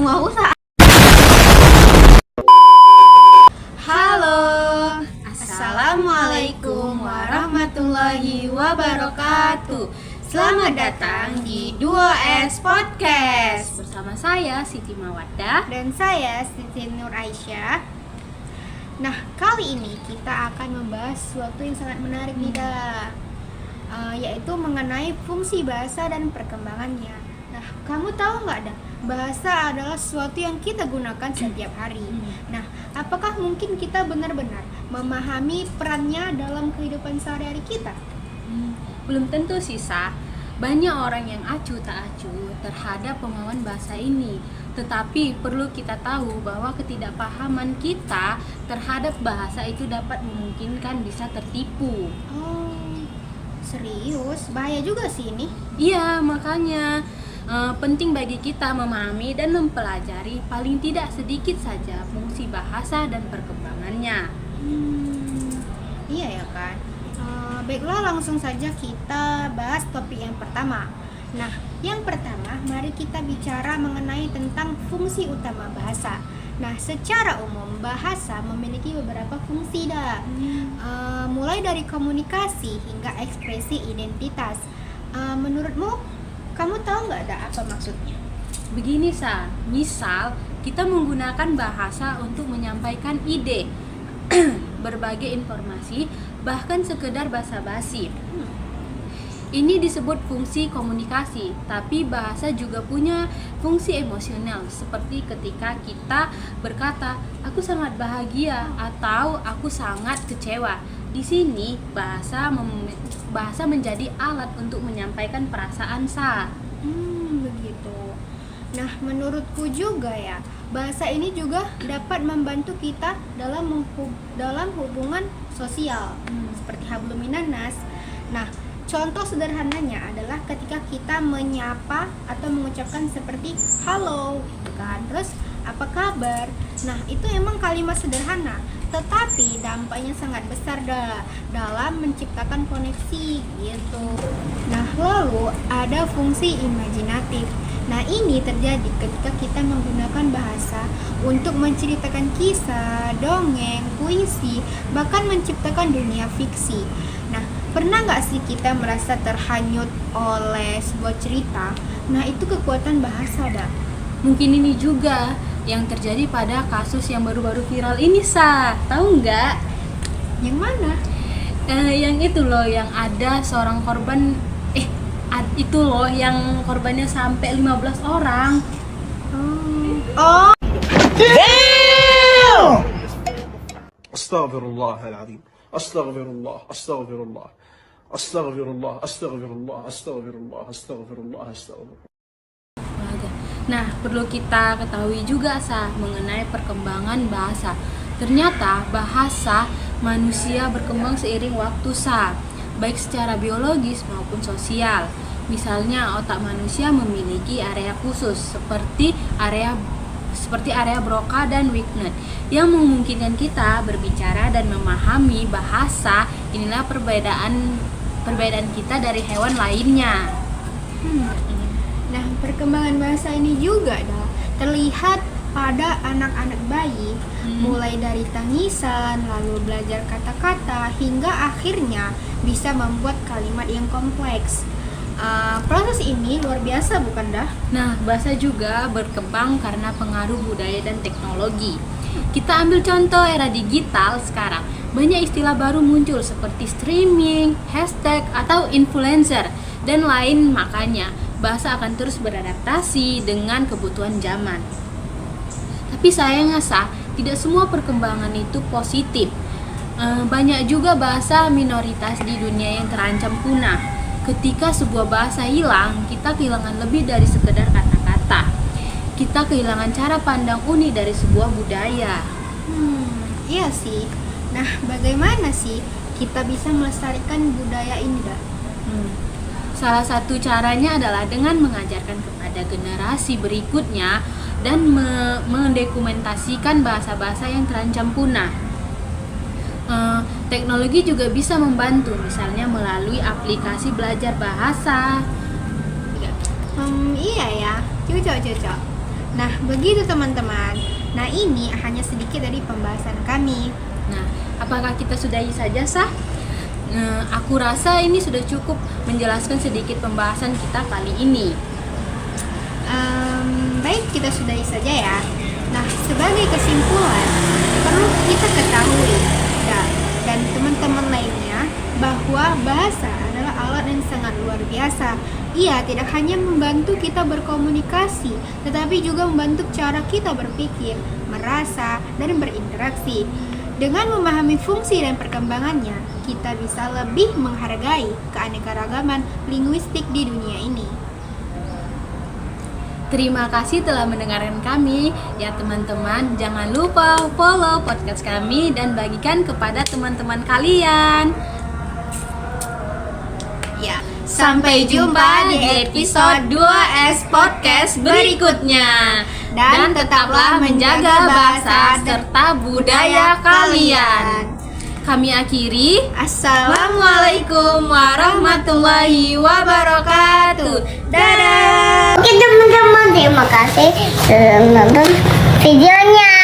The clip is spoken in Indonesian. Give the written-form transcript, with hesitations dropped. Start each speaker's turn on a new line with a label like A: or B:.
A: semua usaha. Halo, Assalamualaikum warahmatullahi wabarakatuh. Selamat datang di Duo S Podcast.
B: Bersama saya Siti Mawaddah
A: Dan saya Siti Nur Aisyah. Nah, kali ini kita akan membahas sesuatu yang sangat menarik nih, yaitu mengenai fungsi bahasa dan perkembangannya. Nah, kamu tahu nggak bahasa adalah sesuatu yang kita gunakan setiap hari. Nah, apakah mungkin kita benar-benar memahami perannya dalam kehidupan sehari-hari kita?
B: Belum tentu sih, Sa. Banyak orang yang acuh tak acuh terhadap pemahaman bahasa ini. Tetapi perlu kita tahu bahwa ketidakpahaman kita terhadap bahasa itu dapat memungkinkan bisa tertipu.
A: Oh, serius? Bahaya juga sih ini.
B: Iya, makanya penting bagi kita memahami dan mempelajari paling tidak sedikit saja fungsi bahasa dan perkembangannya.
A: Iya ya kan. Baiklah, langsung saja kita bahas topik yang pertama. Nah, yang pertama, mari kita bicara mengenai tentang fungsi utama bahasa. Nah, secara umum bahasa memiliki beberapa fungsi mulai dari komunikasi hingga ekspresi identitas. Menurutmu, kamu tahu nggak apa maksudnya?
B: Begini, Sa, misal kita menggunakan bahasa untuk menyampaikan ide, berbagai informasi, bahkan sekedar basa-basi. Ini disebut fungsi komunikasi, tapi bahasa juga punya fungsi emosional, seperti ketika kita berkata, "Aku sangat bahagia" atau "Aku sangat kecewa". Di sini bahasa menjadi alat untuk menyampaikan perasaan, Sa.
A: Begitu. Nah, menurutku juga ya, bahasa ini juga dapat membantu kita dalam hubungan sosial, seperti hablum minan nas. Nah, contoh sederhananya adalah ketika kita menyapa atau mengucapkan seperti halo, gitu kan. Terus apa kabar? Nah, itu emang kalimat sederhana, tetapi dampaknya sangat besar dalam menciptakan koneksi gitu. Nah, lalu ada fungsi imajinatif. Nah, ini terjadi ketika kita menggunakan bahasa untuk menceritakan kisah, dongeng, puisi, bahkan menciptakan dunia fiksi. Nah, pernah nggak sih kita merasa terhanyut oleh sebuah cerita? Nah, itu kekuatan bahasa,
B: Mungkin ini juga yang terjadi pada kasus yang baru-baru viral ini, Sa. Tahu nggak?
A: Yang mana?
B: Yang itu loh, yang ada seorang korban itu loh yang korbannya sampai 15 orang.
A: Oh.
C: Damn! Astaghfirullahaladzim. Astaghfirullah. Astaghfirullah. Astaghfirullah. Astaghfirullah. Astaghfirullah. Astaghfirullah. Astaghfirullah.
B: Nah, perlu kita ketahui juga, Sa, mengenai perkembangan bahasa. Ternyata bahasa manusia berkembang seiring waktu, Sa, baik secara biologis maupun sosial. Misalnya, otak manusia memiliki area khusus seperti area Broca dan Wigner yang memungkinkan kita berbicara dan memahami bahasa. Inilah perbedaan kita dari hewan lainnya.
A: Nah, perkembangan bahasa ini juga terlihat pada anak-anak bayi, mulai dari tangisan, lalu belajar kata-kata, hingga akhirnya bisa membuat kalimat yang kompleks. Proses ini luar biasa, bukan dah?
B: Nah, bahasa juga berkembang karena pengaruh budaya dan teknologi. Kita ambil contoh era digital sekarang. Banyak istilah baru muncul seperti streaming, hashtag, atau influencer, dan lain. Makanya, bahasa akan terus beradaptasi dengan kebutuhan zaman. Tapi sayangnya, Sa, tidak semua perkembangan itu positif. Banyak juga bahasa minoritas di dunia yang terancam punah. Ketika sebuah bahasa hilang, kita kehilangan lebih dari sekedar kata-kata. Kita kehilangan cara pandang unik dari sebuah budaya.
A: Iya sih. Nah, bagaimana sih kita bisa melestarikan budaya ini,
B: Salah satu caranya adalah dengan mengajarkan kepada generasi berikutnya dan mendokumentasikan bahasa-bahasa yang terancam punah. Teknologi juga bisa membantu, misalnya melalui aplikasi belajar bahasa.
A: Iya ya, cocok. Nah, begitu teman-teman. Nah, ini hanya sedikit dari pembahasan kami.
B: Nah, apakah kita sudahi saja, Sah? Aku rasa ini sudah cukup menjelaskan sedikit pembahasan kita kali ini.
A: Baik, kita sudahi saja ya. Nah, sebagai kesimpulan, perlu kita ketahui dan teman-teman lainnya bahwa bahasa adalah alat yang sangat luar biasa. Ia tidak hanya membantu kita berkomunikasi, tetapi juga membantu cara kita berpikir, merasa, dan berinteraksi. Dengan memahami fungsi dan perkembangannya, kita bisa lebih menghargai keanekaragaman linguistik di dunia ini.
B: Terima kasih telah mendengarkan kami. Ya teman-teman, jangan lupa follow podcast kami dan bagikan kepada teman-teman kalian.
A: Ya,
B: Sampai jumpa di episode 2S Podcast berikutnya. Dan tetaplah menjaga bahasa serta budaya kalian. Kami akhiri. Assalamualaikum warahmatullahi wabarakatuh. Dadah.
D: Oke teman-teman, terima kasih sudah menonton videonya.